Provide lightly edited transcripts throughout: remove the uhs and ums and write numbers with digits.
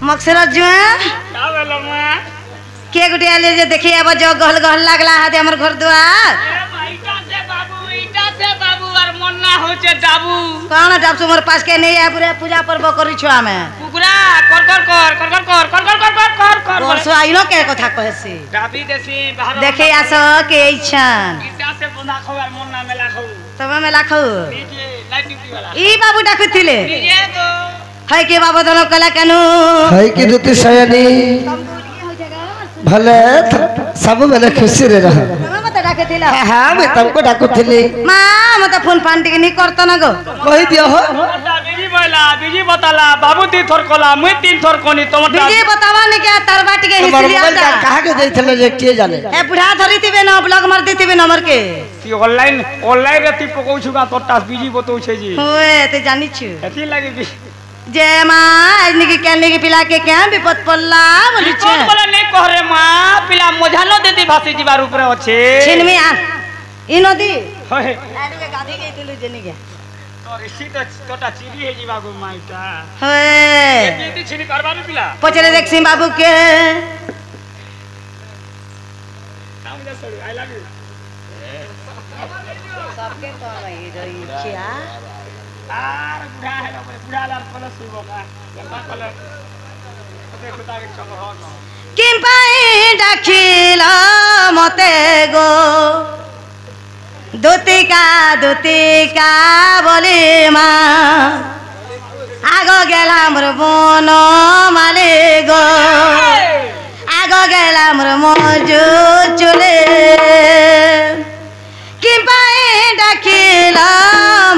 मक्सर जुआ का बोलो मां के गुटे आले जे देखि अब जो गहल गहल लागला हाथे हमर घर दुआर ईटा से बाबू और मन्ना होचे डाबू कौन डाब तुमर पास के नहीं है पूरे पूजा पर्व करी छुआ में कुकुरा कर वर्ष आइनो के कथा कहसी डाबी देसी बाहर देखे आसो के इछन ईटा से बंधा खौ और मन्ना मेला खौ तब में लाखो नीचे लाइट ड्यूटी वाला ई बाबू डाकुथिले ये तो है के बाबू दोनों कला कानू है कि दुति सयनी भले सब बेले खुशी रे रह मत डाकुथिला हां मैं तुमको डाकुथिली मां मत फोन फान टिक नहीं करत न गो कहि दियो हो बीजी बताला बाबू ती थोर कोला मुई तीन थोर कोनी तोमटा बीजी बतावा ने के तरवा टिके तुम्हार हिसलिया मोबाइल कहां के देथले जे के जाने ए बुढ़ा धरी तिबे न ब्लॉग मार दितिबे नंबर के ती ऑनलाइन रे ती पकौ छुगा तोटा बीजी बतौ छे जी होए ते जानी छु एथि लागे भी जे मां आजनी के कहने के पिला के क्या विपद पल्ला बोली छे कौन बोला नहीं कह रे मां पिला मोझानो देती भासी जीवार ऊपर अछि छिनमी आ ई नदी होय लाडू के गाधी के दिलु जनी के तो ऋषि तो तोटा चिरी हे जीवा गो माइटा होए एती छिनी करबाबी पिला पचरे देख सिंह बाबू के नाम दे सड़ी आई लव यू सबके तो रही रही छिया आर बुढ़ा है बुढ़ा लाल कलर सुबो का गंदा कलर ओते खुदा के चक्कर हो न किम पाई डाखिला मते गो दुतिका बोली मां आगो गेला मोर बन माले गो आगो गेला मोर मजू चले किम पाई डाखिला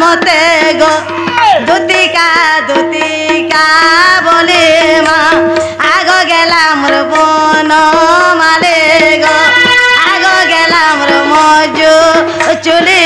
मते गो दुतिका बोली मां आगो गेला मोर बन माले गो आगो गेला मोर मजू चले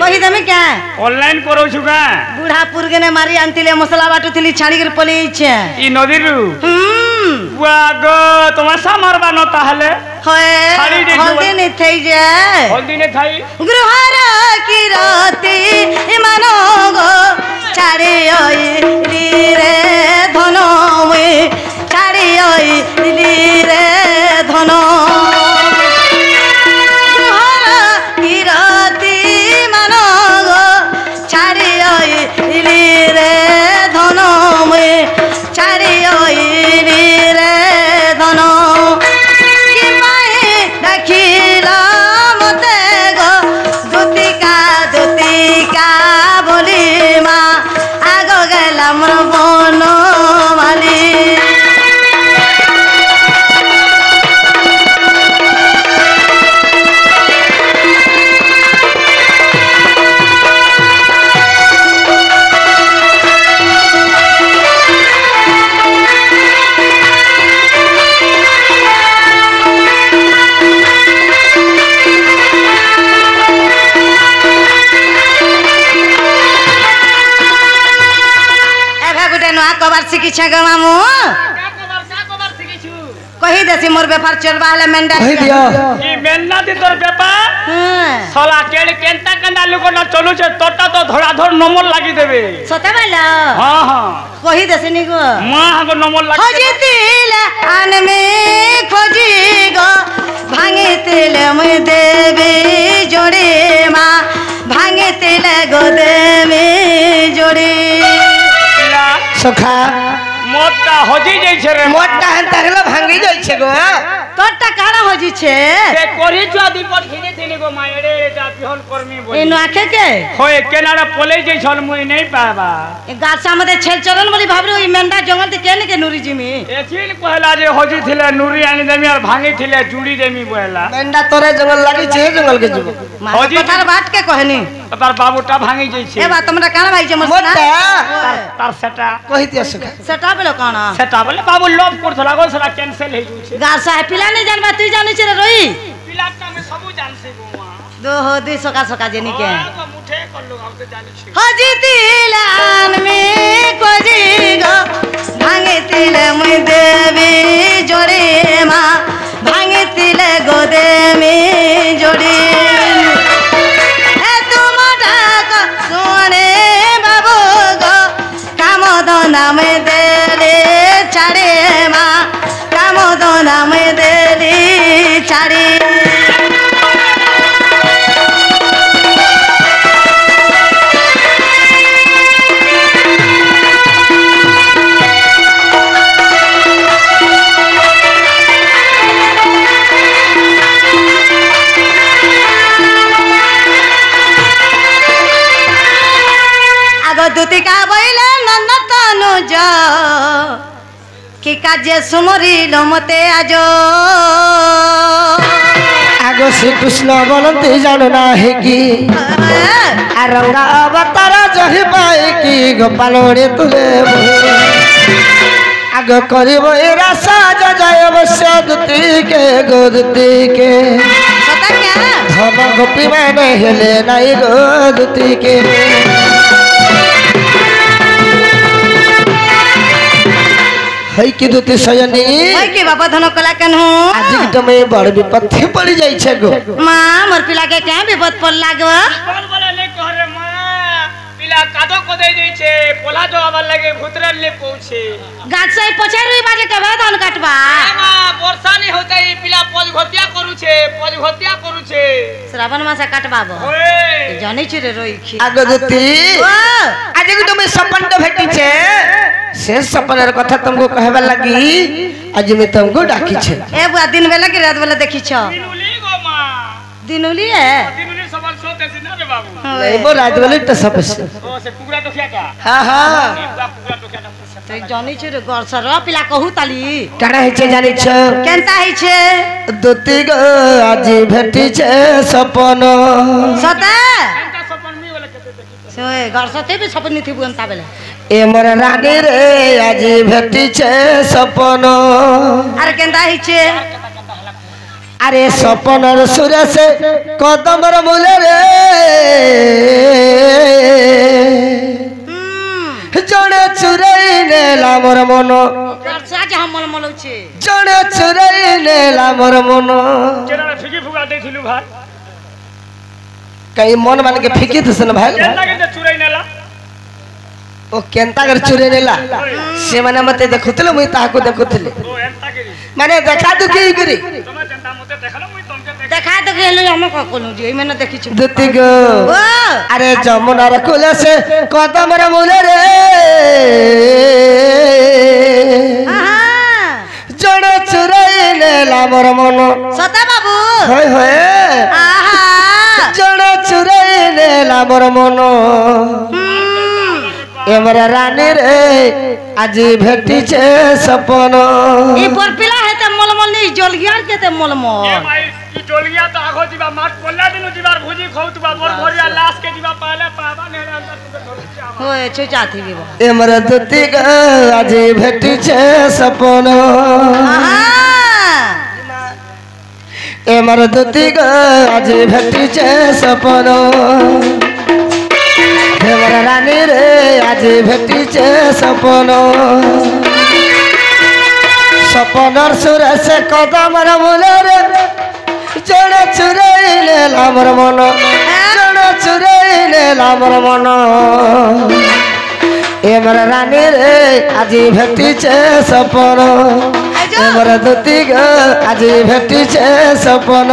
कही दमे क्या ऑनलाइन करो छुगा बूढ़ा पुरगे ने मारी आनतिले मसला बाटुथिली छाड़ी कर पले इछे ई नदी रु वागो तमाशा मारबा न ताहले होए छाड़ी दे हल्दी ने थई जे हल्दी ने थाई गृहरा की राती मानो गो छाड़ी ओई रे धनो वे छाड़ी ओई रे धनो शिक्षा ग मामू कही देसी मोर व्यापार चलबा हले मेंढा कहि दियो ई मेंढा दी तोर व्यापार साला केड़ केंता कंदा लोग न चलु छे तोटा तो धड़ा धड़ नंबर लागि देबे सते वाला हां हां कही देसी नी गो मां गो नंबर लागि खोजी तिल आन में खोजी गो भांगे तिल में देबे जोड़े मां भांगे तिल गो देबे जोड़े सखा मोटा होजी जाई छे रे मोटा हन तगला भांगी जाई छे गो তোরটা কারা হজিছে সে করিছু দীপট ঘিনে দিলি গো মা এড়ে এটা বিহন কর্মী বলি এই নোয়াখে কে হয় কেনারা পলে যে ছল মুই নেই পাবা এই গাছ আমাদের ছেল চরণ বলি ভাবরে ওই মেন্ডা জঙ্গল তে কেন কে নুরি জিমি এছিন কহলা যে হজি থিলে নুরি আনি দেমি আর ভাঙি থিলে চুড়ি দেমি বহলা মেন্ডা তোরে জঙ্গল লাগিছে জঙ্গল के जुग হজি কথার বাট কে কহনি তার বাবুটা ভাঙি যাইছে এ বা তোমরা কারা ভাইছে মোর মোটা তার সেটা কহিতি আসুক সেটা বলো কোন সেটা বলে বাবু লোভ করছলা গো সেটা ক্যান্সেল হই যাইছে গাছ পিলা নেই জানবা তুই জানিস রে রই পিলাটা আমি সবু জানছি গো মা দো হো দুই সকা সকা জেনি কে গো মুঠে করলো গাউতে জানিছি হজি তিলান মে কোজি গো ভাঙে তিলে মুই দেবি জোড়ে মা ভাঙে তিলে গো দেমি জোড়ে এ তোমাটা গো সোনে বাবু গো কামদনা মে দেলে ছাড়ে মা কামদনা মে দেলি ছাড়ে দুতিকা বইলে নন্দ তনুজ কি কাজে সুমরিল মতে আজ আগো শ্রীকৃষ্ণ বলতে জানো না হে কি আর রঙ্গা অবতার জহি পাই কি গোপাল রে তুলে আগ করিব এ রাসা জয় অবশ্য দুতিকে গো দুতিকে সতা কে ধন গোপী মানে হেলে নাই গো দুতিকে হই কি দুতি সয়নি ওই কি বাবা ধন কলা কেন আজি তুমি বড় বিপত্তি পড়ি যাইছে গো মা মোর পিলা কে কে বিপদ পড়লা গো কোন বলে নে কহরে মা পিলা কাদো কদে দিছে পোলা তো আবার লাগে ভুতরাল লে পৌঁছে গাছ সাই পছাই রই বাজে কেবে ধান কাটবা মা বর্ষানি হতাই পিলা পজ ঘটিয়া করুছে শ্রাবণ মাসে কাটবা গো ওই জানি ছি রে রই খি আগ দুতি ও আজি তুমি সপন ভেটিছে से सपनर कथा तुमको कहबा लगी आज मैं तुमको डाकी छे ए बुआ दिन बेला कि रात बेला देखी छ दिनुली गो मा दिनुली है दिनुली सवाल सोते छी ना रे बाबू नहीं वो रात वाले तो सब से ओ से पुगरा तो क्या का हां हां पुगरा तो क्या तो जानी छि रे घर सर पिला कहू ताली काना है छे जानी छ केनता है छे दुती गो आज भेटी छे सपन सता एंता सपन मी वाला केते देखि सोए घर सते भी सपन थी बुनता बेले ए मोर रानी रे आज भेटी छे सपन अरे केनता है छे अरे सपनर सुर से कदमर मूले रे जड़े चुराई नेला मोर मन साज हम मन मलौ छे जड़े चुराई नेला मोर मन केना फिकी फुगा देथिलु भाई कई मन मान के फिकी थसन भाई केना के चुराई नेला ओ केनता कर चुरे नेला से माने मते देखुतले मुई ताको देखुतले ओ एंता के माने देखा दु की करी तमे चंदा मते देखलो मुई तमके देखा तो गेलो हम का कोनु जी मैंने देखी छ दुती गो ओ अरे जमुना रे कुले से कदम रे मूले रे हां जड़े चुराई नेला मोर मन सता बाबू होय होय आहा जड़े चुराई नेला मोर मन एमरा रानी रे आज भेटी छे सपन ई परपिला है त मलमल नहीं जलगियार के त मलमल ए भाई की टोलिया तो आगो दिबा माट पोल्ला दिनु दिबार भुजी खौतबा मोर भरिया लाश के दिबा पहले पावा ने अंदर होए छुचा थी बिबो एमरा दुती ग आज भेटी छे सपन आहा एमरा दुती ग आज भेटी छे सपन एमरा रानी रे आज भेटी छे सपन सपनर सुर से कदम रे मूले रे जड़े चुराई नेला मोर मन जड़े चुराई नेला मोर मन एमर रानी रे आज भेटी छे सपन एमर दुती ग आज भेटी छे सपन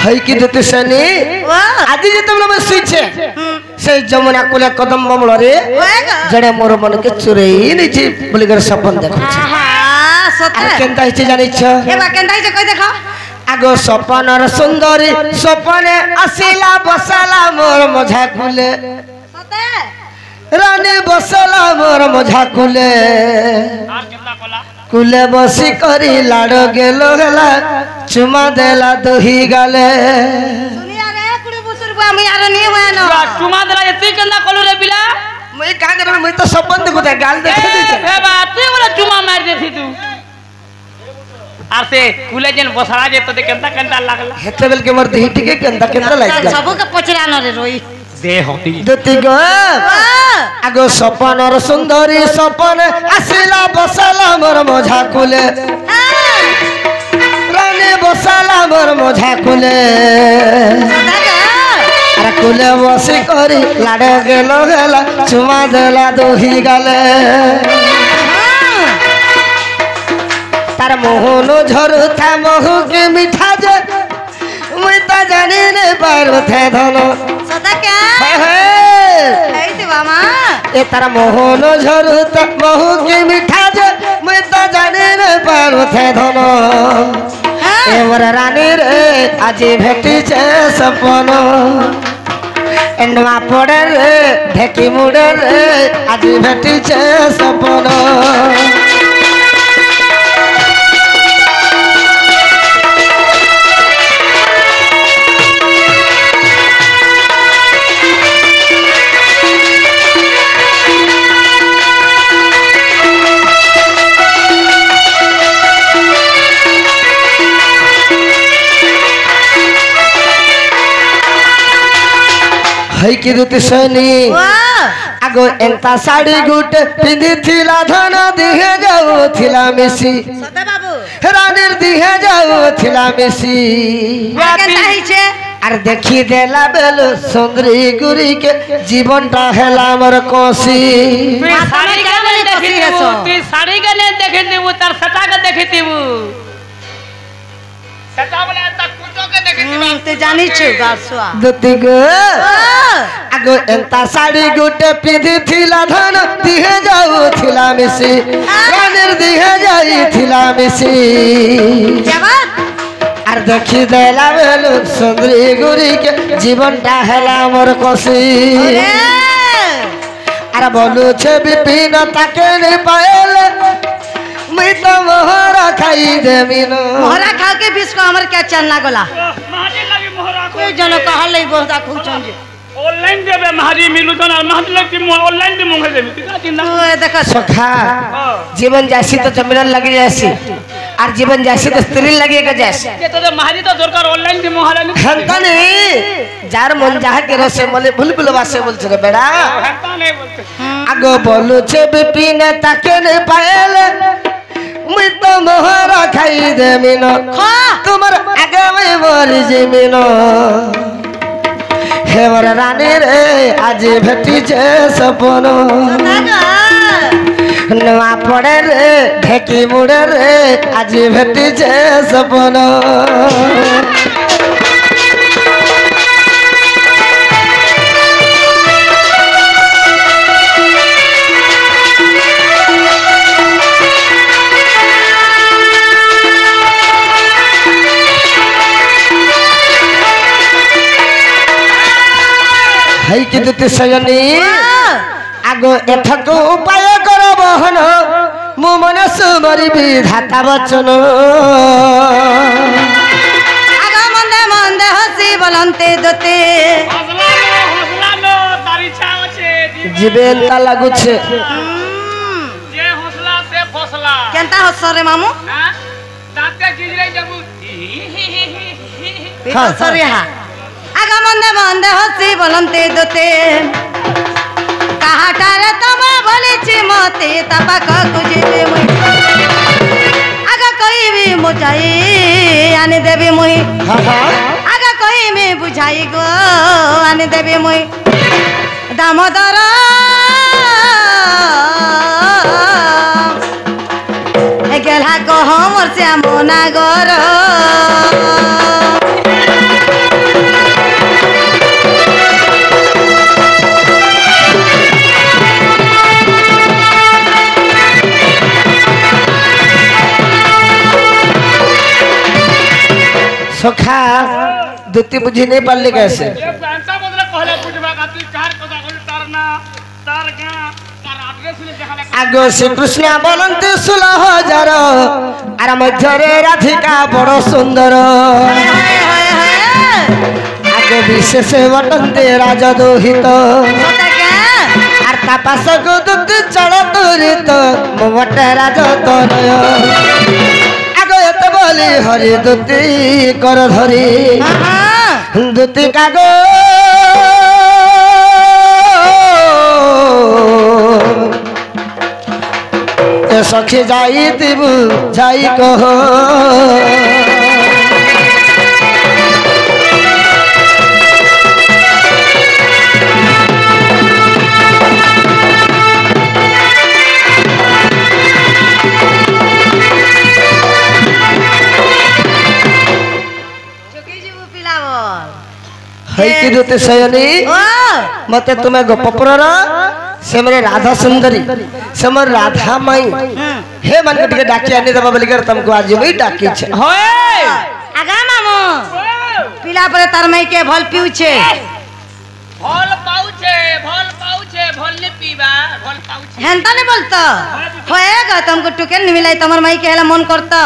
है कि देते सनी आज जते मैं सुइछे से जमुना कुले कदम बमल रे जड़े मोर मन के चुरई नहीं छी बोली कर सपन देखो अरे केनता हिचे जानि छ ए बा केनता हिचे कहि देखो आगो सपनर सुंदरी सपने असिला बसला मोर मझा कुले सते रानी बसला मोर मझा कुले আর কেনতা কলা कुले बसी करी लाड़ गेलो गला चुमा देला दोही गाले सुनिया रे कुड़ी बुसुर बा मी यार नी हुए न চুমা দলা এতে কেনতা কলু রে বিলা मैं का कर मैं तो सपन देखो ते गाल देखे दे ए बा তুই বলে চুমা মার দেছি তু আর সে কুলে যেন বসড়া যে তো কেনতা কেনতা লাগলা हेते बेल के मोर देही टिके केंदा केंदा लाग जा सबो के पचरा न रे रोई দে হতি दती गो आगो सपनर सुंदरी सपन आसिला बसला मोर मझा कुले रानी बसला मोर मझा कुले अरे कुले बसी करी लाड़ गेलो गेला चुमा देला दोही गाले तार मोहन झरुथा महु के मिठा जे मुई त जानी ने पारो थे धनो सदा क्या हे ऐसे मामा ए तार मोहन झरुथा महु के मिठा जे मुई त जानी ने पारो थे धनो ए मोर रानी रे आज भेटी छे सपन एंडवा पड़े रे ढेकी मुड़े रे आज भेटी छे सपन है कि रुत सनी आगो एंता साड़ी गुट पिंदी थिला धन दिहे जाऊ थिला मिसी सदा बाबू रानीर दिहे जाऊ थिला मिसी केनता हिचे आर देखी देला बेल सुंदरी गुरी के जीवनटा हेला मोर कोसी তুই শাড়ি গলে দেখি দেবু তুই শাড়ি গলে দেখি দেবু তার সেটাকে দেখি দেবু সেটা বলে তা কুটোকে দেখি দেবু ते जानी छ गासुआ दती गो आगो एंता साड़ी गुट पिंदी थिला धन दिहे जाऊ थिला मिसी रानीर दिहे जाई थिला मिसी जवाब आर देखी देला बेलु सुंदरी गुरी के जीवनटा हेला मोर कोसी आर बोलू छे बिपिन ताके नहीं पाएले मैं तो मोहरा खाई देमिनो मोहरा खा के बीस को हमर क्या चलना गोला महाजी लगी मोहरा को कोई जन कहल नहीं बोलता खूब चंजे ऑनलाइन देबे महाजी मिलु जन महाजी लगी ऑनलाइन दे मंगे देबे तिका चिंता तू देखा सखा जीवन जैसी तो जमीन लगी जैसी और जीवन जैसी तो स्त्री लगेगा जैसे के तो महाजी तो दरकार ऑनलाइन दे मोहरा नहीं हंता नहीं जार मन जहा के रसे मले बुलबुल वासे बोलछ रे बेड़ा हंता नहीं बोलते आगो बोलू छे बिपिन ताके नहीं पाएले मैं तो मोहरा खाई देमिनो तुम्हार आगे में मोर जमीनो हे मोर रानी रे आज भेटी छे सपनो नवा पड़े रे ढेकी मुड़े रे आज भेटी छे सपनो है कि दुति सजनी आगो एठक उपाय कर बहन मो मन सुमरी विधाता वचन आगा मंदे मंदे हसी बोलंते दोते हौसला लो तारी इच्छा আছে जीवन ता लागु छे जे हौसला से फसला केनता हस रे मामू हां दांते गिजरे जबु पीता सरे हा आगा मंदे मंदे हसी बोलंते दोते काहाटारे तमा बोलिछि मते तपाक कुजिबे मुई आगा कोई भी मुचाई आने देबे मुई आगा कोई में बुझाई गो आने देबे मुई दामोदर गेला को हमर श्याम नागर सखा दुती बुझी नहीं पारली कैसे ये पैंसा बदले कहले बुझबा खातिर कार कथा कहले तार ना तार का तार एड्रेस ले देखाले आगो श्री कृष्ण बोलंते 16,000 आर मध्यरे राधिका बड़ सुंदर आगो विशेष बटंते राजदोहित सता क्या आर तापास को दुती चल तुरित मोटे राजतनय आगो एते बोली हरि दुती कर धरी दुती कागो सखी जाई दिबु जाई कह हई की दुते सयनी मते तुम्हें गोपपुरर से मेरे राधा सुंदरी से मोर राधा माई हे मन के टिके डाकी आनी दबा बोली कर तुमको आज भी डाकी छे होय आगा मामो पिला पर तार मई के भल पिउ छे भल पाउछे भल ने पीबा भल पाउछे हेंता ने बोलता होएगा तुमको टुकेल नहीं मिलाई तमर मई के हेला मन करता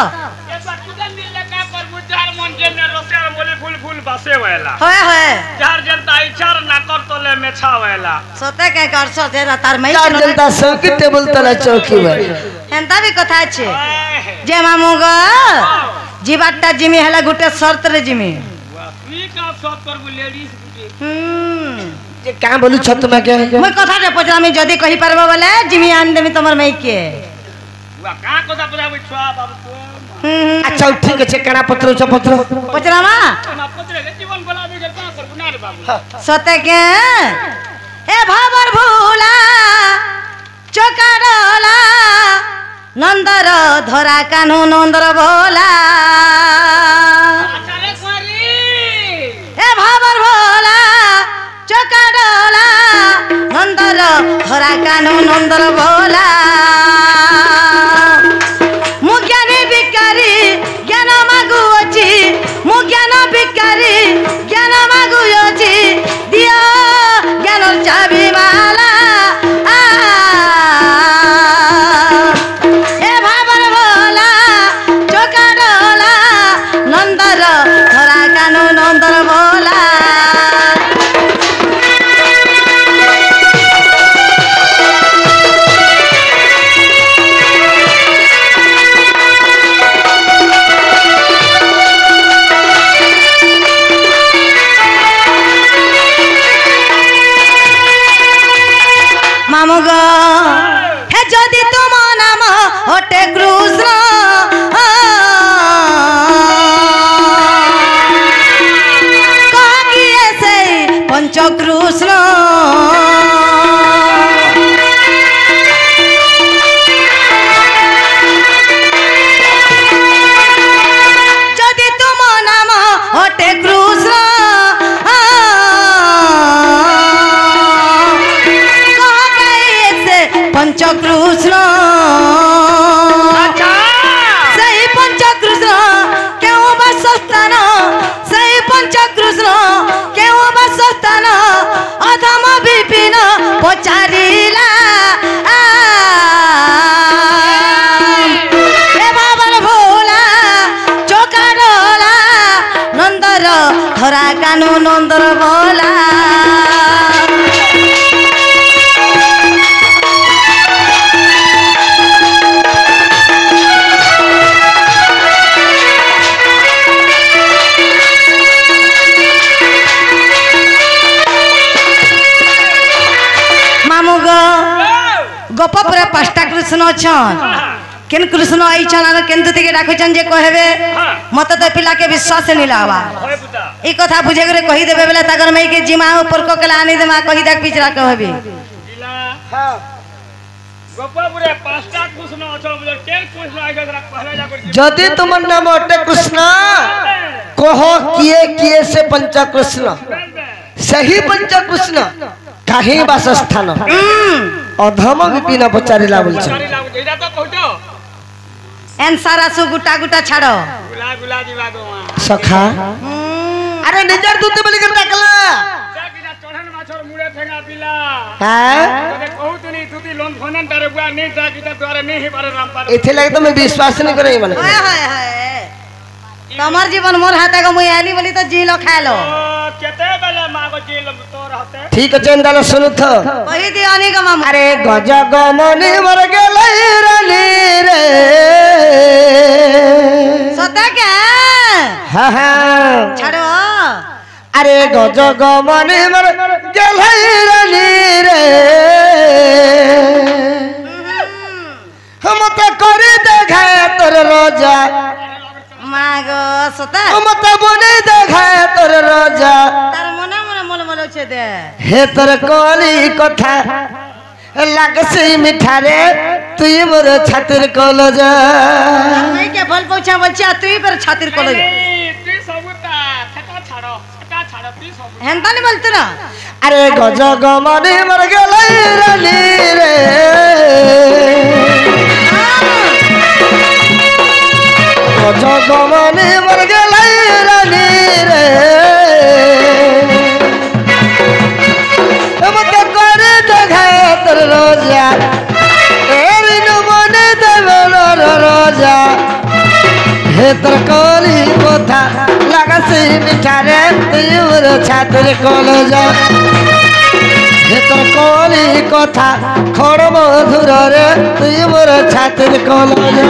एक बार तुझे मिलने का पर बुझार मन के ने रोसे बोले फूल फूल बसे वेला होए चार जनता इचार ना कर तोले में छावेला सोते के कर सो तेरा तार मई चार जनता चौकी टेबल तले चौकी में हेंता भी कथा छे जे मामू गो जीवाटा जिमी हेला गुटे शर्त रे जिमी वी का सब कर लेडीज जे का बोलू छ तुम के मैं कथा रे पचरामी जदी कहि परबो बोले जिमी आन देमी तमर मई के वा का कथा पुराबे छुआ बाबू तो अच्छा ठीक है कणा पत्र पचरामा ना पत्र के जीवन बोलाबे के का कर बुना रे बाबू सते के ए भाबर भूला चोकाडला नंदर धरा कानू नंदर भोला अच्छा रे कुंवारी ए भाबर भोला चोकाडला नंदर धरा कानू नंदर भोला मु ज्ञानी भिकारी ज्ञान मागुअछि मु ज्ञान भिकारी ज्ञान मागुअछि दियो ज्ञान चाबी माला ए भाबर भोला चोकाडला नंदर धरा कानू नंदर भोला मामुग हे जदि तुम नाम हटे कृष्ण किए से पंच कृष्ण जदि तुम नाम हटे कृष्ण पंच कृष्ण सही पंच कृष्ण क्यों बसस्थान सही पंच कृष्ण क्यों बसस्थान अधम विपिन पचारिला हे बाबर भोला चोकाडला नंदर धरा कानू नंदर भोला गोपपुर पांचटा कृष्ण छन केन कृष्ण आई छन आर केन तुते के डाकुछन जे कहबे मत तो पिला के विश्वास नहीं लावा होय पुता ई कथा बुझे करे कहि देबे बेला तागर मई के जिमा ऊपर को कला आनी देमा कहि देख पिछरा कहबे जिला हां गोपापुरे पांचटा कृष्ण अछो बोले केन कृष्ण आइ जरा कहले जा कर जदि तुमर नाम अटे कृष्ण कहो किए से पंच कृष्ण सही पंच कृष्ण काहे वासस्थान अधम विपिन पचारिला बोल छ एटा तो कहतो एन सारा सु गुटा गुटा छाड़ो गुला गुला जीवा गो सखा अरे निजर दूध बोली कर डाकला जाकिना चढ़न माछर मुड़े फेंगा पिला हां तने कहू तुनी तुती लोन फोनन तारे बुआ नहीं जाकिना तोरे नहीं ही पारे राम पार इथे लगे तो मैं विश्वास नहीं करे माने हाय हाय हाय तमर जीवन मोर हाथे को मुई आली बोली तो जी लो खा लो केते बेले मागो जेल तोर हते ठीक है चंदन सुनु तो कही दियानी का मामा अरे गज गमनी मर गेलै रानी रे सता क्या हां हां छाड़ो अरे गज गमनी मर गेलै रानी रे हम तो करे देखा तोर रोजा मागो सता हम तो बने देखा तोर रोजा तार मने मने मोल मोल छे दे हे तोर कोली कथा लागसे मिठा रे तुई मोर छातिर कलजा नहीं के बोल पहुंचा बच्चा तू पर छातिर को ले तू सबुता छटा छाड़ो तू सब हेंता नहीं बोलते ना अरे गज गमनी मर गेलै रानी रे गज गमनी मर गेलै रानी रे मत करे देखा तोर रोजा एरी नु मने देवे रोजा हे तोर कोली कथा लागसे मिठा रे तुई मोर छातिर कलजा हे तोर कोली कथा खड़ मधुर रे तुई मोर छातिर कलजा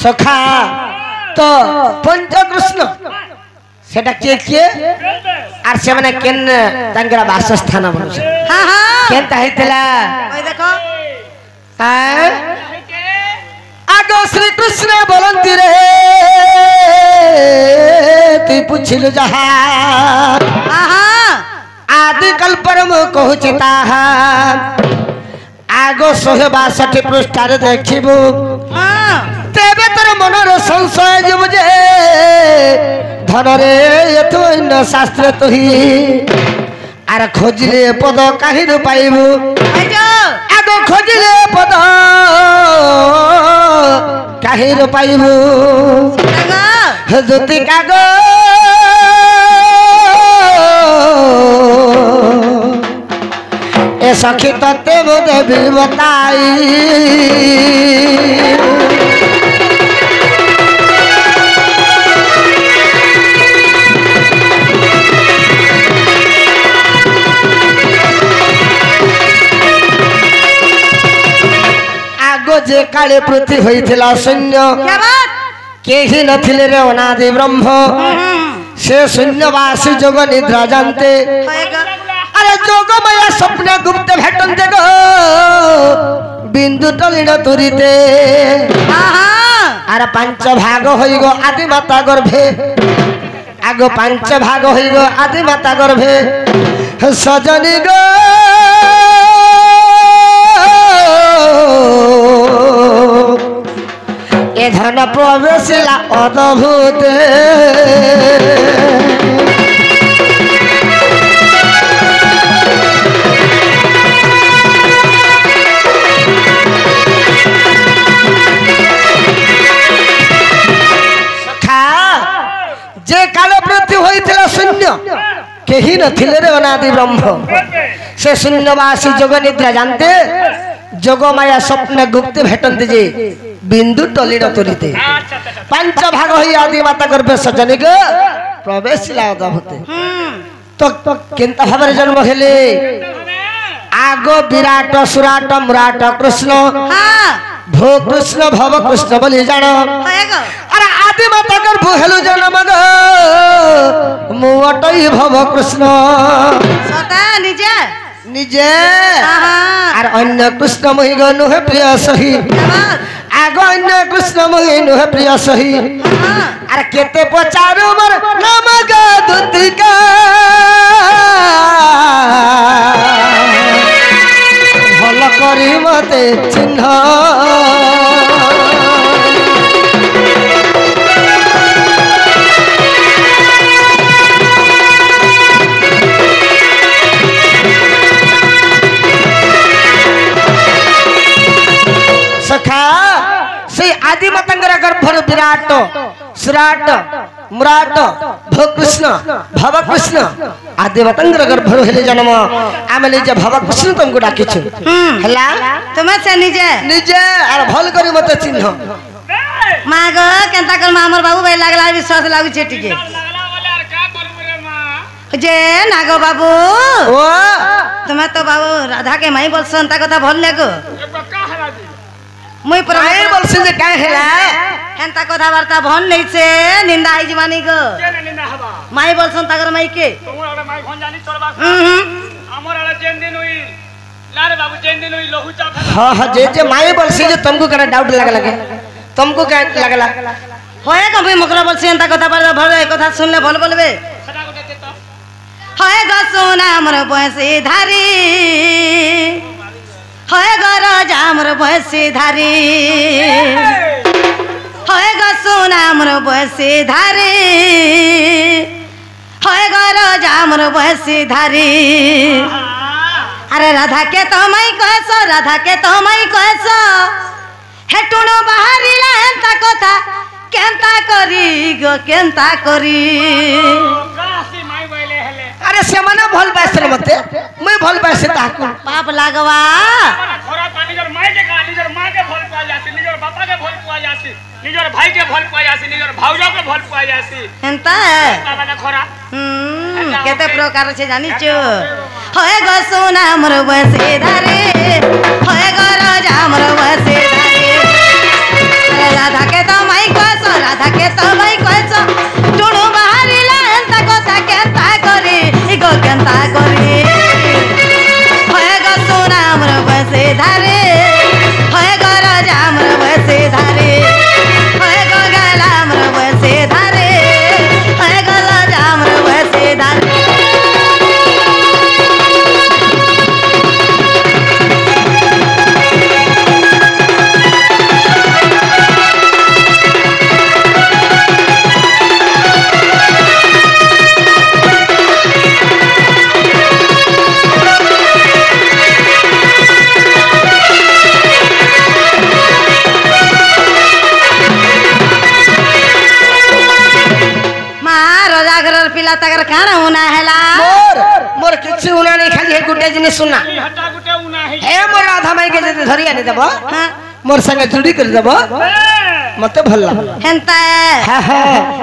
सखा तो पंचकृष्ण सेटा के आर से माने केन तांगरा वासस्थान बनुछ हां हां केन ताहितला ओइ देखो हां आगो श्री कृष्ण बोलंती रे तू पुछिल जहा हां हां आदि कल्परम कहूचता आगो 162 पृष्ठारे देखिबु हां तेबे तोर मनर संशय जे मुझे धन रे एतो न शास्त्र तुही आर खोजले पद काहिर पाइबु आइजो आगो खोजले पद काहिर पाइबु देखो ज्योति कागो ए सखी तत्ते मुझे भी बताई आगो जे काले पृथ्वी होइथिला शून्य क्या बात केही नथिले रे अनादि ब्रह्म से शून्यवासी जोग निद्रा जानते होएगा अरे जोगमय स्वप्न गुप्त भेटन जग बिंदु टलिण तुरिते हां हां अरे पांच भाग होई गो आदि माता गर्भे आगो पांच भाग होई गो आदि माता गर्भे सजनी गो ए धन प्रवेशला अद्भुत जे काल पृथ्वी होइथिला शून्य केही नथिले रे अनादि ब्रह्म से शून्यवासी जोग निद्रा जानते जोग माया स्वप्न गुप्त भेटन्ते जे बिंदु टलिण तुरिते पांच भाग होई आदि माता गर्भे सजनी ग प्रवेश लादा होते तो केंता भाबरे जन्म हेले आगो विराट सुराट मुराट कृष्ण हां भो कृष्ण भव कृष्ण बोली जान होएगा अरे आदि माता गर्भ हेलु जन्म ग मुअटई भव कृष्ण सता निजे निजे हां আর অন্য কৃষ্ণ মহি গনু হে প্রিয় সহি आग अन्य कृष्ण मुहि नुहे प्रिय सही अरे केते पचारो मर नाम का दुतिका भल करी मते चिन्ह सखा से आदि मतंगर गर्भर विराट सुराट मुराट भकृष्ण भवकृष्ण आदि मतंगर गर्भर हेले जन्म आमे निजे भवकृष्ण तुमको डाकिछु हला तुमे से निजे निजे आर भल करी मते चिन्ह माग केंता कर हमर बाबू भाई लागला विश्वास लागु छे टिके लगला वाले यार का करू रे मां जे नागो बाबू ओ तुमे तो बाबू राधा के माई बोलसन ता कथा भल लेगो ए का हला जी मुई पर काहे बोलसे जे काहे हेला केंता कथा वार्ता भन नै छे निंदा आई जवानी गो के निंदा हबा माई बोलसन तागर माई के तुम अरे माई फोन जानी तोर बात हम्म हमर अरे जेन दिन हुई लारे बाबू जेन दिन हुई लोहू चा हां हां जे माई बोलसे जे तुमको करा डाउट लगे तुमको क्या लगला होए कभी मकरा बोलसी एंता कथा वार्ता भल ए कथा सुनले भल बोलबे सदा को देते तो होए ग सोना हमर बंसी धारी होए ग राजा हमर बंसी धारी होए ग सोना हमर बंसी धारी होए ग राजा हमर बंसी धारी अरे राधा के तो मई कहस राधा के तो मई कहस हेटुणो बाहरिला एंता कथा केंता करी गो केंता करी कासी माई बोले हेले अरे से मने भल पाइसे मते मैं भल पाइसे ताकू पाप लागवा हमरा थोड़ा पानी जर माई के का निजर मां के भल पा जासी निजर बापा के भल पा जासी निजर भाई के भल पा जासी निजर भाउजा के भल पा जासी एंता माने खोरा केते प्रकार छे जानी छु होए गो सोना हमर बसे धारे होए गो राजा हमर बसे धारे अरे राधा के तो माई कहस राधा के तो माई कहस टुणु बाहरिला एंता कथा केंता करी गो केंता करी होए गो सोना हमर बसे धारे होए गो राजा हमर बसे धारे होए गो गाला हमर बसे धारे होए गो राजा हमर बसे धारे पिला तगर काना होना हैला मोर किछि उना नहीं खाली है गुड्डे जिनिस सुना ई हटा गुटे उना है हे मोर राधा माई के जे धरिया नहीं देबो हां मोर संगे जुड़ी कर देबो मते भल हेंता हा हा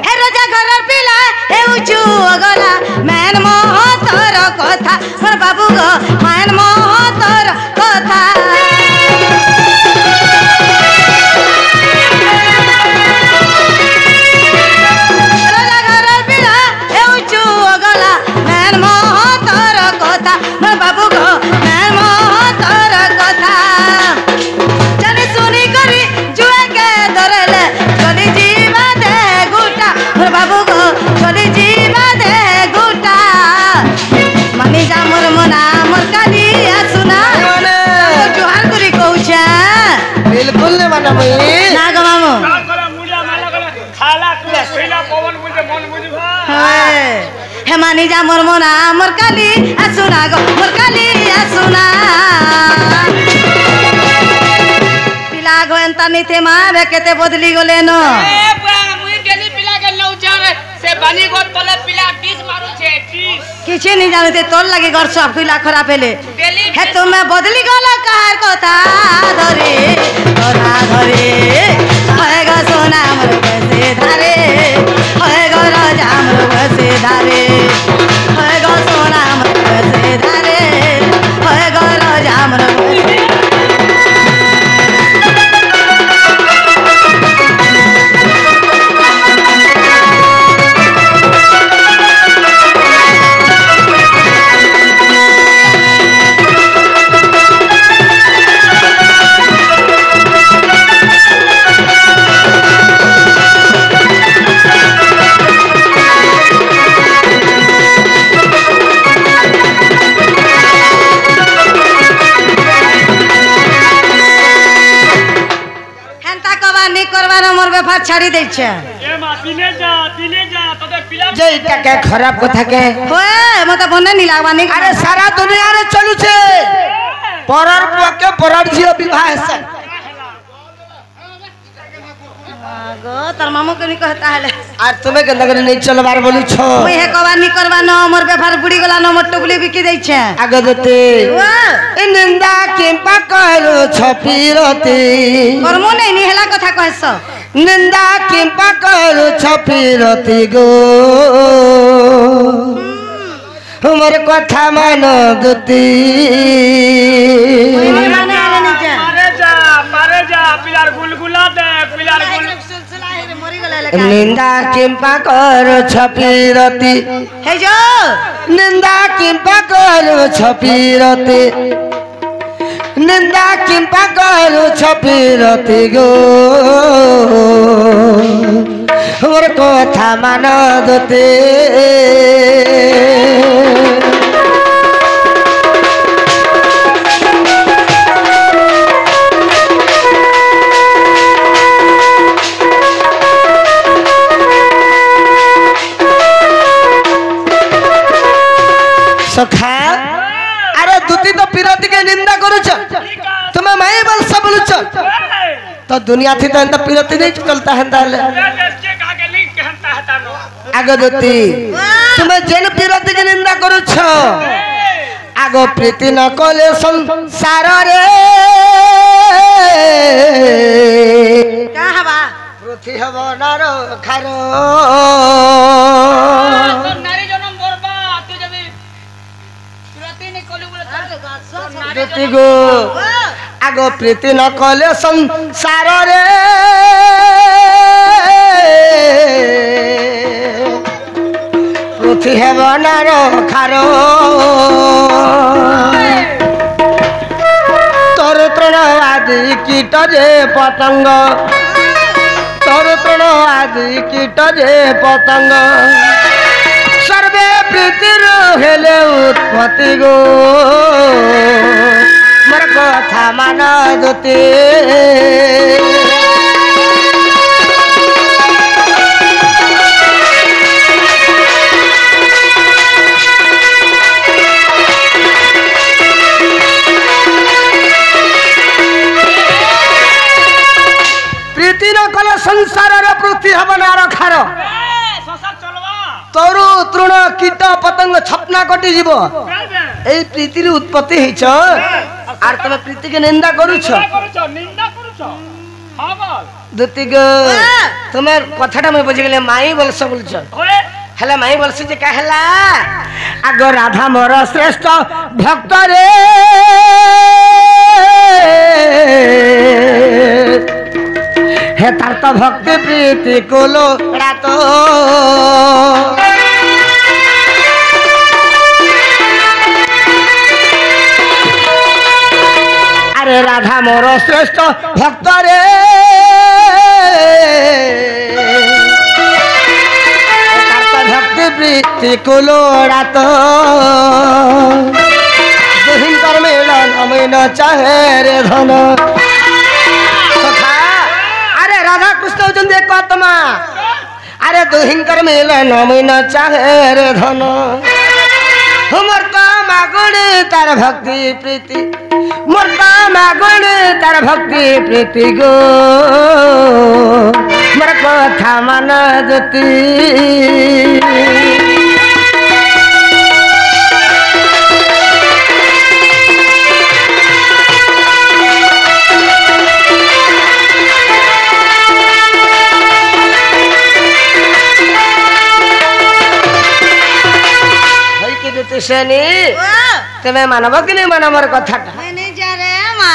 हे रोजा घर पिला हे उचू गला मैन मोह तोर कथा मोर बाबू गो मैन मोह तोर कथा रोजा घर पिला हे उचू गला मैन मोह तोर कथा मोर बाबू गो मैन मोह तोर कथा जानी सुनी करी जुए के धरले चली जीवा दे गुटा मोर बाबू गो चली जीवा दे गुटा मानी जा मोर मना मोर काली सुना जोहार करी कहूछा बिल्कुल ने माना मई ना गो मामू काल कला मुड़िया माला कला खाला तू पहला पवन मुझे मन बुझबा हे मानी जा मोर मना मोर काली सुना गो मोर काली सुना पिला गो एंता निते मा बे केते बदली गले न ए बा मुई गेली पिला के नौचार से बनी गो तले पिला 30 मारू छे 30 किछि नहीं जानते तोर लगे घर सब पिला खराब हेले डेली हे तुम्हें बदली गला कहार कथा धरे कथा धरे होए गो सोना मोर बसे धारे होए गो राजा मोर बसे धारे होए गो सोना मोर बसे धारे होए गो राजा मोर बसे ছাড়ি দেইছে এ মা দিনে যা তোদের পিলা যে এটাকে খারাপ কথা কে ওয়ে মতে বনে নি লাগবানি আরে সারা দুনিয়া রে চলুছে পরার পকে পরার ঝিও বিবাহ হেছে গো তোর মামু কেনি কহতা হলে আর তুমি কেন করে নেই চলবার বলিছ মুই হে কবানি করবা ন মোর বেফার বুড়ি গলা ন মোর টুবলি বিকি দেইছে আগে যেতে ওয়া এ নিন্দা কেম্পা করো ছপিরতি কর্ম নেই নি হেলা কথা কহছ নিন্দা কেম্পা করো ছপিরতি গো আমার কথা মান দুতি মানে আলে নিছে পারে যা পিলার গুলগুলা দে পিলার গুল মরি গলা নিন্দা কেম্পা করো ছপিরতি হে যো নিন্দা কেম্পা করো ছপিরতি নিন্দা কেম্পা করো ছপিরতি গো আমার কথা মান দুতি সখা আরে দুতি তো পিরতি কে নিন্দা করুছ তুমি মাই বলছ বলছ তো দুনিয়া থি তো এত পিরতি नहीं चलता है তাহলে के काके नहीं कहता है तानो আগে দুতি তুমি যেন পিরতি কে নিন্দা করুছ আগো প্রীতি ন কলে সংসার রে কা হবা পৃথি হব নার খার তোর নারী জনম বরবাদ তুই যাবি তুই নে কলি বলে দুতি গো আগো প্রীতি ন কলে সংসার রে পৃথি হব নার খার তোর তৃণ আদি কীট যে পতঙ্গ তোর তৃণ আদি কীট যে পতঙ্গ সর্বে প্রীতির হেলে উৎপত্তি গো মোর কথা মান দুতি প্রীতি ন কলে সংসারের পৃথিবী হব না খার সংসার চলবা তরু তৃণ কীট পতঙ্গ ছপনা কটি যাব এই প্রীতির উৎপত্তি হইছ আর তুমি প্রীতিকে নিন্দা করুছ নিন্দা করুছ হ্যাঁ বল দুতি গো তোমার কথাটা মই বুঝি গেলে মাই বলছ বলছ ওরে হেলা মাই বলছি যে কাহেলা আগ রাধা মোর শ্রেষ্ঠ ভক্ত রে হে তার তো ভক্তি প্রীতি কুলো রাত আরে রাধা মোর শ্রেষ্ঠ ভক্ত রে তার তো ভক্তি প্রীতি কুলো রাত দুহিনকর মিলন আমি ন চাহে রে ধন আরে রাধা কৃষ্ণ হচ্ছেন এক আত্মা আরে দুহিনকর মিলন আমি ন চাহে রে ধন মোর তো মাগুড়ি তার ভক্তি প্রীতি মোর তো মাগুড়ি তার ভক্তি প্রীতি গো মোর কথা মান দুতি সেনি তুমি মানব কি নেই মানবর কথাটা মই নেই যা রে মা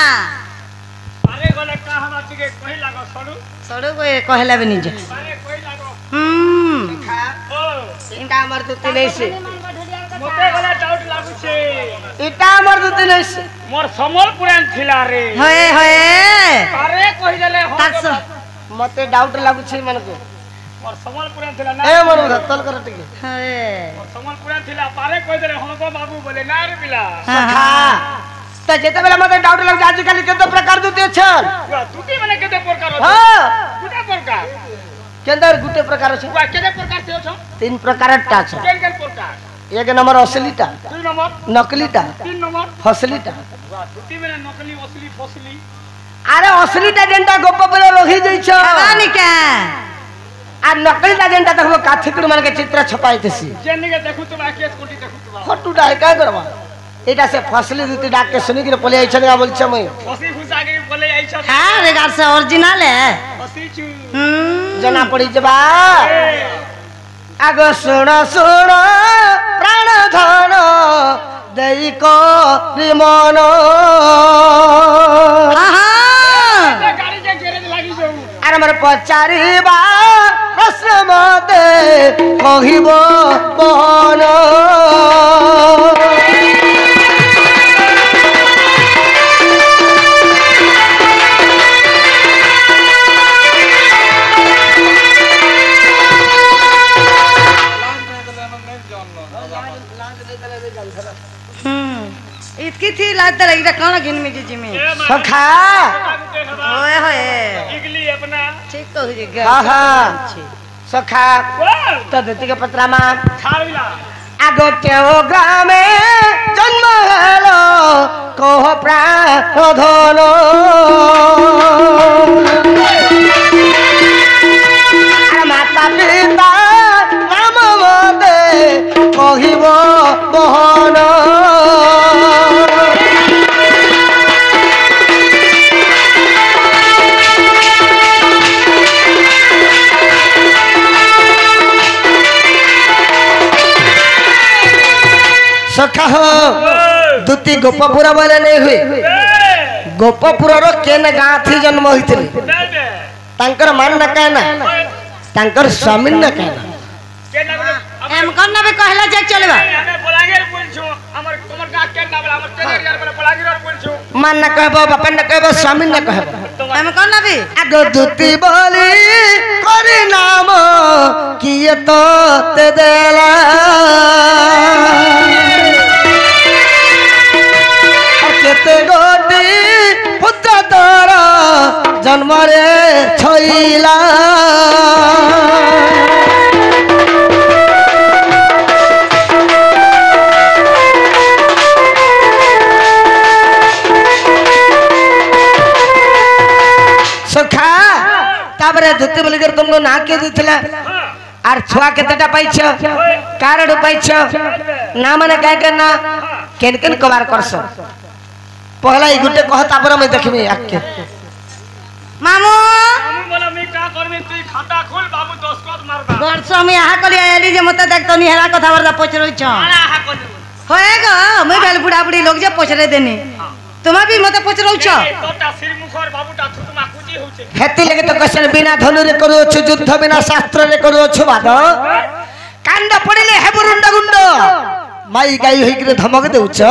আরে গলে কা হামা টিকে কই লাগো সরু সড়ু কই কহলা বে নিজে আরে কই লাগো ও এটা আমার দুতি নেইছে মতে গলে ডাউট লাগুছে এটা আমার দুতি নেইছে মোর সম্বলপুরান থিলা রে হয়ে হয়ে আরে কই দেলে হ তাকস মতে ডাউট লাগুছে মানকো মোর সম্বলপুরান থিলা না এ মন ধতল করে টিকে হয়ে মোর সম্বলপুরান থিলা পারে কই দেলে হম গো বাবু বলে না রে পিলা সখা তো যেতেবেলে মতে ডাউট লাগুছে আজকাল কত প্রকার দুতি আছেন তুই মানে কেতে প্রকার হ্যাঁ কোটা প্রকার केंदर गुटे प्रकार छ केने प्रकार से छ 3 प्रकार टा छ केन केन प्रकार 1 नंबर असलीटा 2 नंबर नकलीटा 3 नंबर फसलीटा वाह छुट्टी में नकली असली फसली अरे असलीटा जेंटा गोप बोले रही जई छ हवानी का आ नकलीटा जेंटा देखबो काथिकुड़ मान के चित्र छपाई थसी जेनी के देखु तुम केस कोटी देखु तुम फटुडा है का करबा एटा से फसली दूती डाक के सुनी के पले आई छ ना बोल छ मैं फसी घुसा के बोले आई छ हां रेगार से ओरिजिनल है फसी छु जना पड़ी जबा आगो सुण सुण प्राण धन देई को विमान गाड़ी के गैरेज लागी जाऊ अरे मर पचारीबा प्रश्न मते कहिबो बहन इसकी थी लात लगी था कौन गिन में जी में सखा ओए होए इगली अपना ठीक तो हो गया हां हां सखा तो देती के पत्रा मा छाड़िला आगो केओ ग्रामे जन्म हेलो कोह प्राण माता पिता नाम मते कहिब बहन सखा हो दुती गोपपुर बोले नहीं हुई गोपपुर रो केन गाँ थी जन्म होइतले तांकर मान न कहना तांकर स्वामी न कहना एम करना बे कहला जे चलबा हमें बोलांगे बोल छु हमर हमर गाछ के ना बोला हमर तेरे यार बोलांगे और बोल छु मान न कहबो बापन न कहबो स्वामी न कहबो एम करना बे आगो दुती बोली करी नाम किए तो ते देला केते गोटी पुत्र तोरा जन्म रे छइला सखा ताबरे धुती बोली कर तुमको ना के दिथला आर छुआ केतेटा पाइछ कारड पाइछ ना माने काय करना केन केन कबार करस पहला ई गुटे कह तापर मैं देखबी आके मामू हम बोला मैं का करबे तू खाता खोल बाबू 10 कद मारबा वर्ष में आहा कली आली जे मते देख तो निहरा कथा बरदा पचरई छ आला हा कर होएगा मैं बेल बुढ़ा बुढ़ी लोग जे पचरे देनी तुम भी मते पचरौ छ तोटा सिर मुखर बाबूटा थुतमा कुची होचे हेती लगे तो क्वेश्चन बिना धनु रे करू छु युद्ध बिना शास्त्र रे करू छु बाद कांड पड़िले हेबुरुंड गुंड माई गाई होई के धमक देउ छ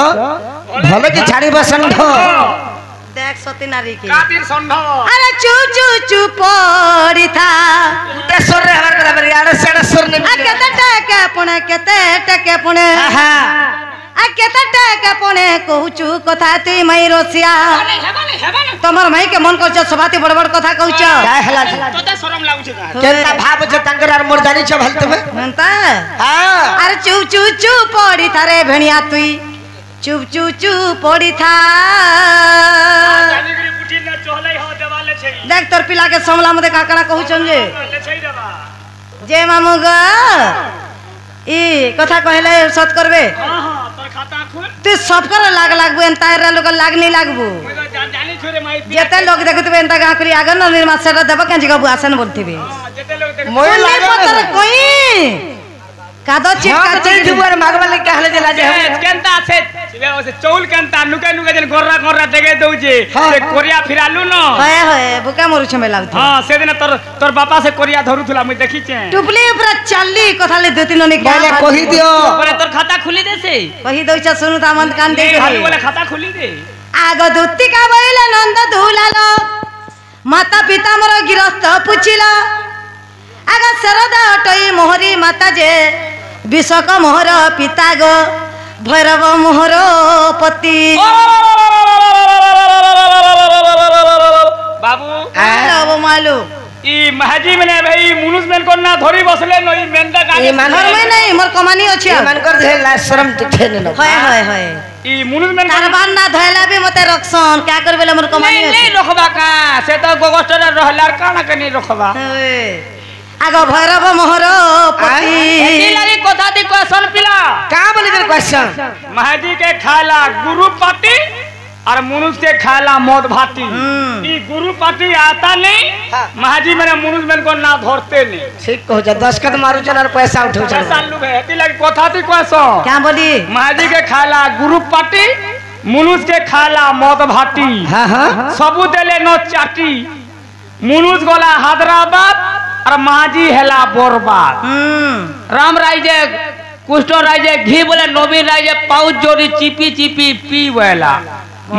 भले के छाड़ी बसंध देख सती नारी के कातिर संध अरे चू चू चू पड़ी था ते सोर रे हमार कदा बरी आड़े सेड़ सोर ने आ केते टके पुणे आहा आ केते टके पुणे कहूचू कथा तुई मई रोसिया हेबाने तमर मई के मन करछ सभाती बड़ बड़ कथा कहूच काय हला तोते शरम लागु छ का केनता भाव छ तंकर आर मोर जानी छ भलते में मनता हां अरे चू चू चू पड़ी था रे भेणिया तुई चुप चू चू पड़ी था जानीगिरी पुठी न चहलै हो देवाले छै देख तोर पिला के समला मते काकड़ा कहूचन जे ले छै देबा जे मामू ग ई कथा कहले सत करबे हां हां तोर खाता खोल तू सब कर लागबू एंता रे लोग लाग नहीं लागबू मैं तो जानी छोरे माई जेते लोग देखतबे एंता गाकरी आगे न निर्मा सेटा देबा केन जगह बुआसन बोलथिबे जेते लोग देख मोय लागे कोई कादो चिपका चल जुबर मागवा ले कहले जला जे केनता से से चौल केनता नुके नुके जन गोर्रा गोर्रा देगे दउ जे से कोरिया फिरालु न होए होए बुका मोरु छमे लागथि हां से दिन तोर बापा से कोरिया धरुथुला मैं देखि छे टुपली ऊपर चलली कथा ले दे तीन ने बोले कहि दियो बोले तोर खाता खुली दे से कहि दोइचा सुनु ता मन कान दे खाली बोले खाता खुली दे आगो दुत्ती का बइले नंद धुलालो माता पिता मोर गिरस्त पुछिला आगा सरदा टई मोहरी माता जे विषक मोहर पिता गो भैरव मोहर पति बाबू आलो मालू ই মাহাজি মানে ভাই মুনুস মেন করনা ধরি বসলে নই মেনটা গানে ধর্মই নাই মোর কমানি আছে মান কর যে লাজ শরম তুঠে নেলো হয় হয় হয় ই মুনুস মেন কারবার না ধইলা বি মতে রক্ষণ क्या करबेले मोर कमानी नहीं আছে नहीं रखबा का से तो गोगस्टर रहलार काना के नहीं रखबा आगो भैरव मोहर पति एती लागी कथा दी क्वेश्चन पिला का बोली तेरे क्वेश्चन महाजी के खाला गुरु पार्टी और मुनुष के खाला मौत भाती ई गुरु पार्टी आता नहीं महाजी मेरे मुनुष मेन को ना धरते नहीं ठीक कहो जा 10 कद मारू चल पैसा उठो चल पैसा लू है एती लागी कथा दी क्वेश्चन क्या बोली महाजी के खाला गुरु पार्टी मुनुष के खाला मौत भाती हां हां सबू देले न चाटी मुनुष गोला हैदराबाद और महाजी हेला बर्बाद राम राजे कुष्ठ राजे घी बोले नवीन राजे पाउच जोड़ी चिपी चिपी पी वेला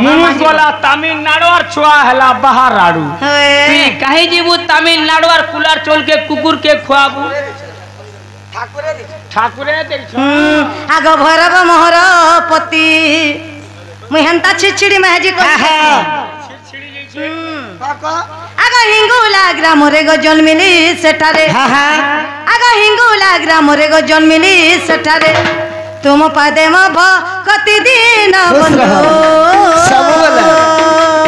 मुनुष गोला तमिलनाडु और छुआ हेला बाहर आड़ू पी कहीं जीबू तमिलनाडु और कुलार चोल के कुकुर के खुआबू ठाकुरे देखो आगो भैरव मोहर पति मुई हंता छिछड़ी महाजी को आगो हिंगुला ग्राम रे गो जन्मिली सेठारे आगो हिंगुला ग्राम रे गो जन्मिली सेठारे तुम पदे म भक्ति दिन बंधु सब बोला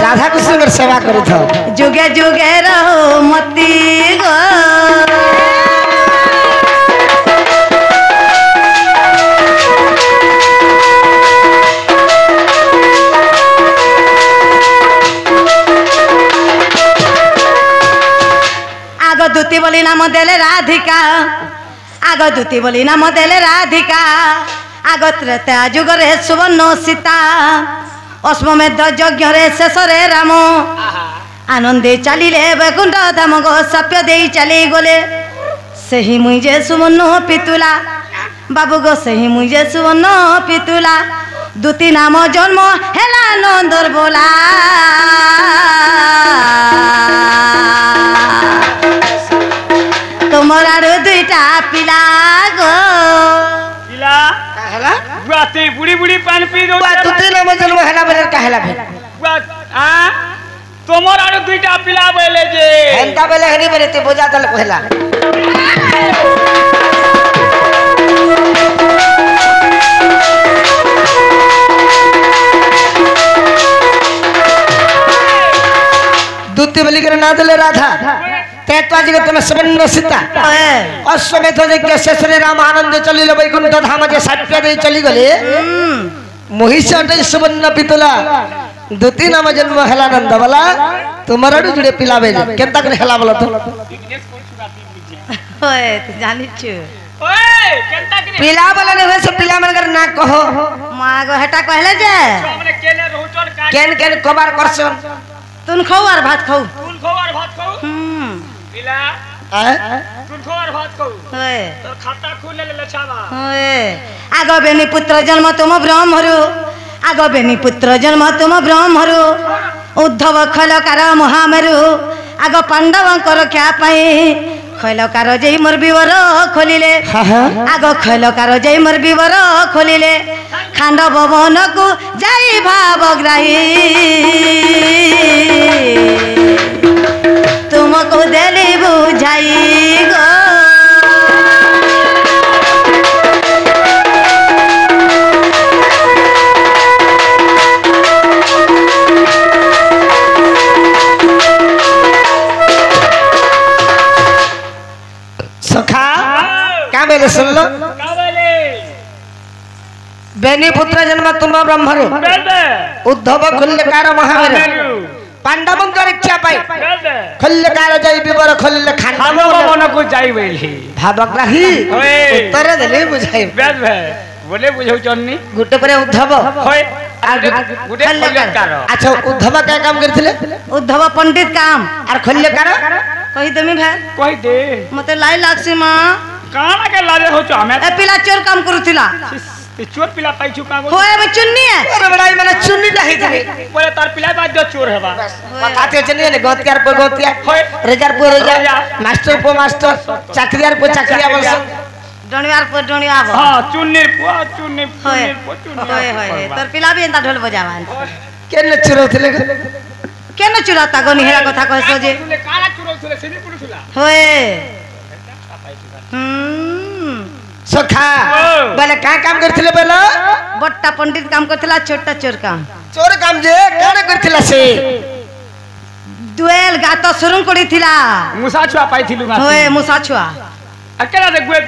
राधा कृष्ण के सेवा करू था जुगे जुगे रहो मती गो आगो दूती बोली नाम देले राधिका आगो दूती बोली नाम देले राधिका आगो त्रेता जुग रे सुवर्ण सीता अश्वमेध यज्ञ रे शेष रे राम आनंदे चलिले बैकुंठ धाम गो सप्य दे चली गले सही मुई जे सुवर्ण पितुला बाबू गो सही मुई जे सुवर्ण पितुला दूती नाम जन्म हेला नंदर बोला तुम्हारा दुईटा पिला गो पिला कहला बुआती बुड़ी बुड़ी पानी पी दो तू तीन में जन्म हला बरे कहला भे आ तोमर आरो दुईटा पिला बेले जे हंता बेले हनी बरे ते बोझा दल पहला दूती बलि कर ना दले राधा तेतवा जगत में सबन्न सीता अश्वमेध यज्ञ शेष रे राम आनंद चलिले वैकुंठ धाम जे सत्य दे चली गले महिषाटे सुवर्ण पितला दूती नाम जन्म हेला नंद वाला तुम्हारा जुड़े पिलाबे केनता करे हेला बोला तो ओए तू जानि छु ओए केनता करे पिला बोला ने वैसे पिला मन कर ना कहो मां गो हटा कहले जे हमने केने रोचन का केन केन कबार करसन तुन खाऊ और भात खाऊ तुन खो और भात खाऊ पिला तुन खो और भात खाऊ ओए तो खाता खुले ले लछावा ओए आगो बेनी पुत्र जन्म तुम ब्रह्मरु आगो बेनी पुत्र जन्म तुम ब्रह्मरु उद्धव खलकार महामेरु आगो पांडवंकर क्या पाई खलकार जई मोर विवर खोलिले आगो खलकार जई मोर विवर खोलिले खांड भवन को जाई भावग्राही तुमको देली बुझाई गो सखा क्या बोले सुन लो का बोले बेनी पुत्र जन्म तुम ब्रह्मरु बेबे उद्धव खल्लकार महावीर पांडवंकर इच्छा पाई बेबे खल्लकार जय विवर खल्ल खांडव खांडव मन को जाई बेली भावग्राही ओए उत्तर देले बुझाई बेबे बोले बुझौ चन्नी गुटे परे उद्धव होय गुटे खल्लकार अच्छा उद्धव क्या काम करथिले उद्धव पंडित काम और खल्लकार कही देमी भाई कहि दे मते लाई लागसी मां काना के लाजे हो हमें ए पिला चोर काम करूथिला ते चोर पिला पाई छु का होए में चुन्नी है अरे बड़ाई माने चुन्नी नहीं थी बोले तार पिला बात जो चोर हेबा बताते चलिए ने गोतियार पे गोतिया होय रेजार पे रेजार मास्टर पे मास्टर चाकरियार पे चाकरिया बस डणियार पर डणिया बो हां चुन्नी चुन्नी होए चुन्नी होए होए तोर पिला भी एंता ढोल बजावान केन चुरोथिले केन चुराता गो निहेरा कथा कहसो जे तुले काला चुरो तुले सिनी पुरु तुला होए सखा बोले का काम करथिले बोलो बट्टा पंडित काम करथिला छोटा चोर काम जे काने करथिला से दुएल गात सुरुंग करिथिला मुसा छुआ पाइथिलु ना होए मुसा छुआ अकेला रे गुए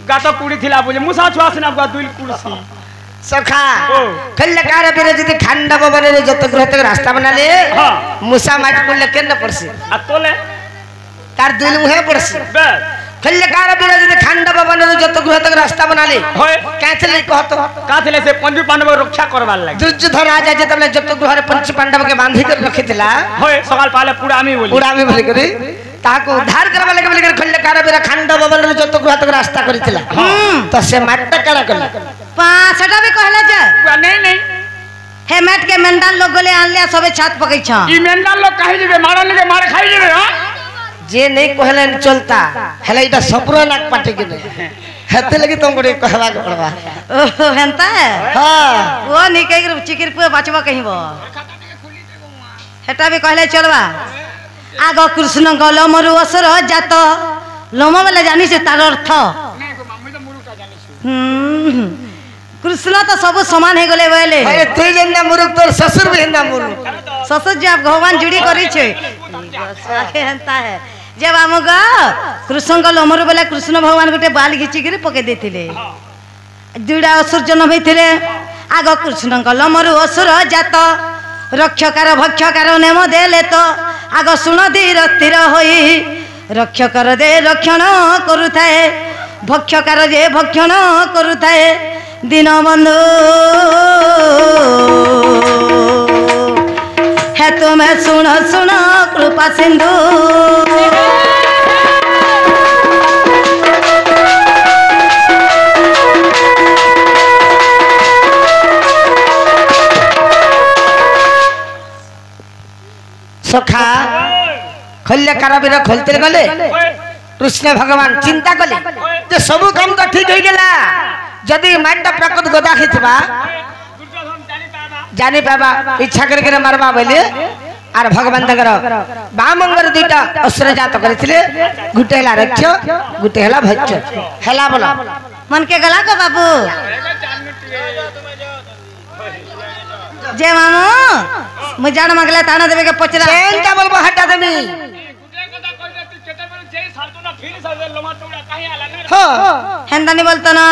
गात कुड़ी थिला बोले मुसा छुआ से ना गुआ दुइल कुर्सी सखा कल्लकार बिरे जदी खांडा बने रे जत ग्रह तक रास्ता बना ले हां मुसा माटी को लेके न पड़सी आ तोले तार दुइल मुहे पड़सी बस कल्लकार बिरे जदी खांडा बने रे जत ग्रह तक रास्ता बना ले होय कैसे कहत का थिले से पंच पांडव रक्षा करवार लागे दुर्योधन राजा जतबले जत ग्रह रे पंच पांडव के बांधी कर रखितला होय सकाल पाले पुरामी बोली पुरामी बोली करे ताको उद्धार करवा लगे बोली कर कल्लकार बिरे खांडा बने रे जत ग्रह तक रास्ता करितला तो से माटटा करा कला पांचटा भी कहले जे नहीं हे मैट के मेंढाल लोग गोले आनले सबे छात पकई छ ई मेंढाल लोग काहे जेबे मारन लगे मार खाई जेबे हां जे नहीं कहले चलता हेले इटा सपुरा नाक पाटे के नहीं हेते लगी तुम गोटे कहवा के पड़वा ओ हेंता है हां वो निके चिकिर पे बचबा कहिबो हेटा भी कहले चलवा आगो कृष्ण गल मरु असर जात लोम वाला जानी से तार अर्थ कृष्ण तो सब समान है गले बोले अरे तू जेना मुरुक तोर ससुर भी ना मुरुक ससुर जब भगवान जुड़ी करी छे हेंता है जब आमग कृष्ण गल मरु बोले कृष्ण भगवान गोटे बाल घिची कर पके देथिले दुईटा असुर जन्म होइथिले आगो कृष्ण गल मरु असुर जात रक्षकार भक्षकार नेम देले तो आगो सुन धीर स्थिर होई रक्षकर दे रक्षण करुथाए भक्षकार जे भक्षण करुथाए दिन बंधु है तुम्हें सुन सुन कृपा सिंधु सखा खल्ले काराबिर खोलते गले कृष्ण भगवान चिंता कले जे सब काम तो ठीक हो गेला जदी माटा प्रकट गदा खिचबा जानी पाबा इच्छा करके मारबा बोले आर भगवान तकर बामंगर दुईटा असुर जात करथिले गुटे हला रक्ष गुटे हला भच्च हला बोला मन के गला को बाबू जे मामू मुजान मगला ताना देवे के पचरा चिंता बोलबो हटा देमी हेंदा नहीं बोलता ना